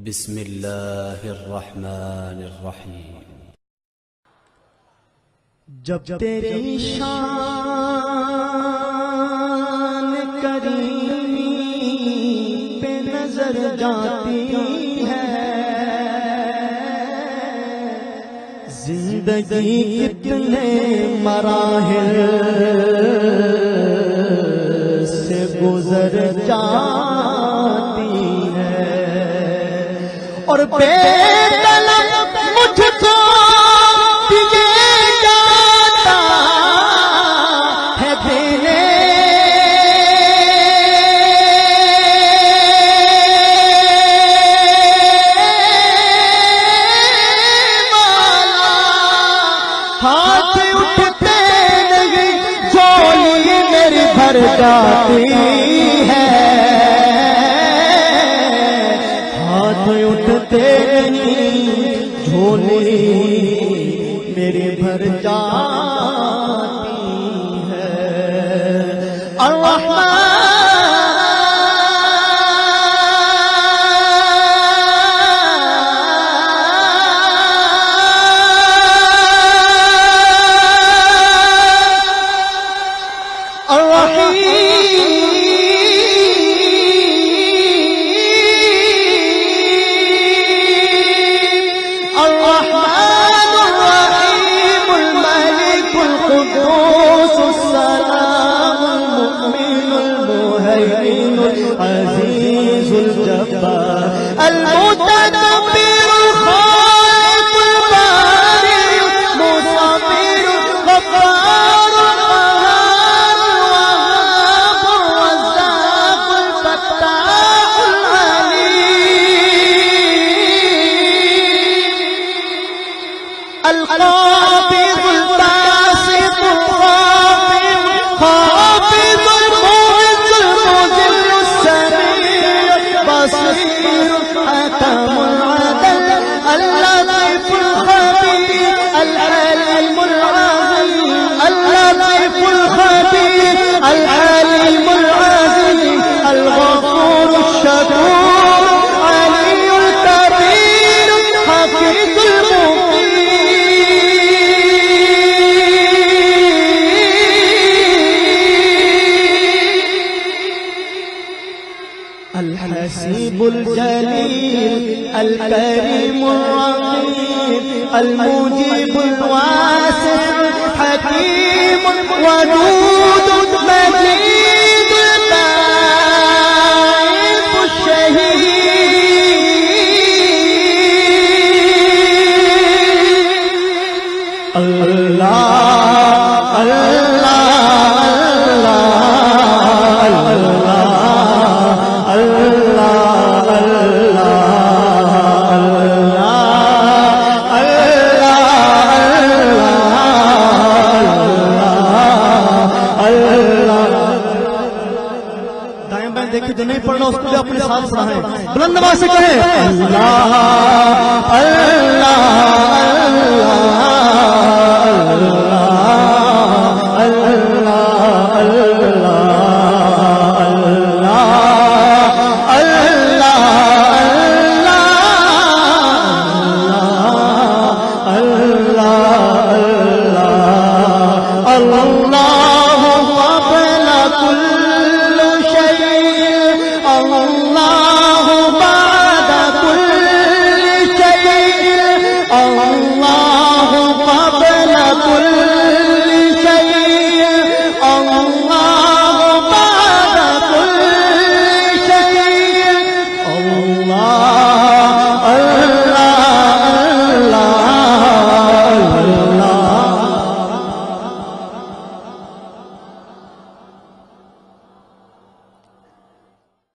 بسم اللہ الرحمن الرحیم۔ جب تیری شان کریمی پہ نظر جاتی ہے، زندگی کتنے مراحل سے گزر جاتی ہے، اور بے طلب مجھ کو دیے جاتا ہے دینے والا، ہاتھ اٹھتے نہیں جھولی میری بھر جاتی ہے، ہاتھ اٹھتے نہیں جھولی میری بھر جاتی ہے۔ الرحمن عزیز الجبار المتکبر الخالق البارئ المصور الغفار القهار الوهاب الرزاق الفتاح العليم القابض الباسط الخافض خافض المعز المذل السميع بصير حكم العدل اللطيف الخبير العليم العظيم اللطيف الخبير العليم العظيم الغفور الشكور علي الكبير حفيظ الحسيب الجليل الكريم الرقيب المجيب الواسع حكيم ودود مجيد التائب الشهيد الله دیکھیں جو نہیں پڑھنا اس کو بھی اپنے ساتھ پڑھائیں، بلند آواز سے کہیں اللہ اللہ اللہ